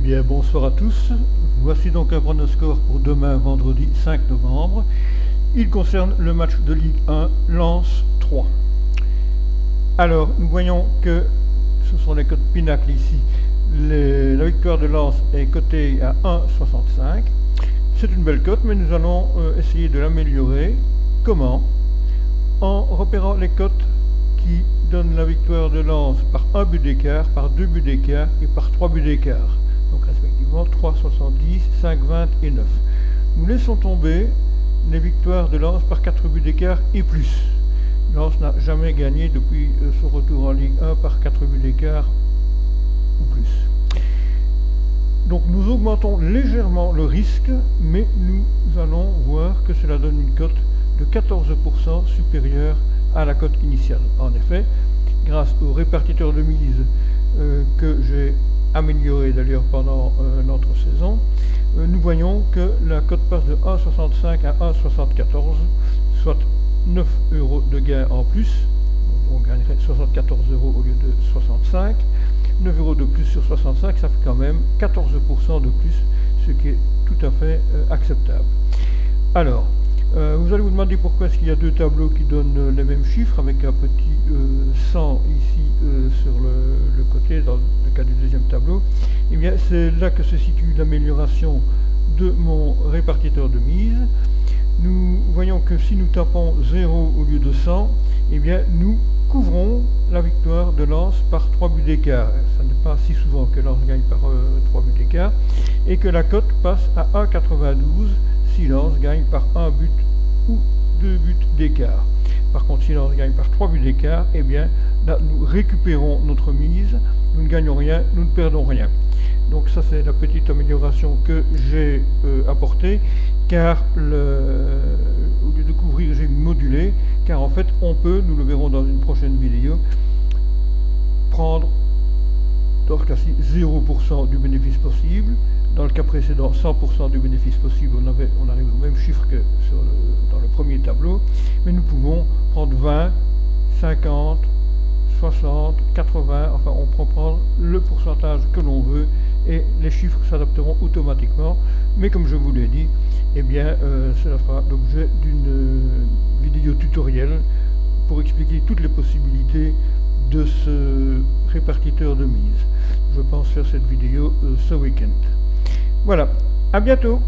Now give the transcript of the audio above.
bien, bonsoir à tous. Voici donc un pronoscore pour demain, vendredi 5 novembre. Il concerne le match de Ligue 1 Lens 3. Alors, nous voyons que ce sont les cotes pinacles ici. La victoire de Lens est cotée à 1,65. C'est une belle cote, mais nous allons essayer de l'améliorer. Comment? En repérant les cotes qui donnent la victoire de Lens par 1 but d'écart, par 2 buts d'écart et par 3 buts d'écart. Donc respectivement 3,70, 5,20 et 9. Nous laissons tomber les victoires de Lens par 4 buts d'écart et plus. Lens n'a jamais gagné depuis son retour en Ligue 1 par 4 buts d'écart ou plus. Donc nous augmentons légèrement le risque, mais nous allons voir que cela donne une cote de 14% supérieure à la cote initiale. En effet, grâce au répartiteur de mise que j'ai amélioré d'ailleurs pendant l'entre-saison, nous voyons que la cote passe de 1,65 à 1,74, soit 9 € de gain en plus. On gagnerait 74 € au lieu de 65. 9 € de plus sur 65, ça fait quand même 14% de plus, ce qui est tout à fait acceptable. Alors, vous allez vous demander pourquoi est-ce qu'il y a deux tableaux qui donnent les mêmes chiffres, avec un petit 100 ici sur le côté, dans le cas du deuxième tableau. Eh bien, c'est là que se situe l'amélioration de mon répartiteur de mise. Nous voyons que si nous tapons 0 au lieu de 100, eh bien, nous couvrons la victoire de Lens par 3 buts d'écart. Ce n'est pas si souvent que Lens gagne par 3 buts d'écart, et que la cote passe à 1,92 si Lens gagne par 1 but ou 2 buts d'écart. Par contre, si Lens gagne par 3 buts d'écart, eh bien, là, nous récupérons notre mise, nous ne gagnons rien, nous ne perdons rien. Donc ça, c'est la petite amélioration que j'ai apportée, car au lieu de couvrir, j'ai modulé, car en fait, on peut, nous le verrons dans une prochaine vidéo, prendre, dans ce cas-ci, 0% du bénéfice possible. Dans le cas précédent, 100% du bénéfice possible, on arrive au même chiffre que dans le premier tableau, mais nous pouvons prendre 20, 50, 60, 80, enfin on peut prendre le pourcentage que l'on veut et les chiffres s'adapteront automatiquement. Mais comme je vous l'ai dit, eh bien, cela fera l'objet d'une vidéo tutoriel pour expliquer toutes les possibilités de ce répartiteur de mise. Je pense faire cette vidéo ce week-end. Voilà, à bientôt!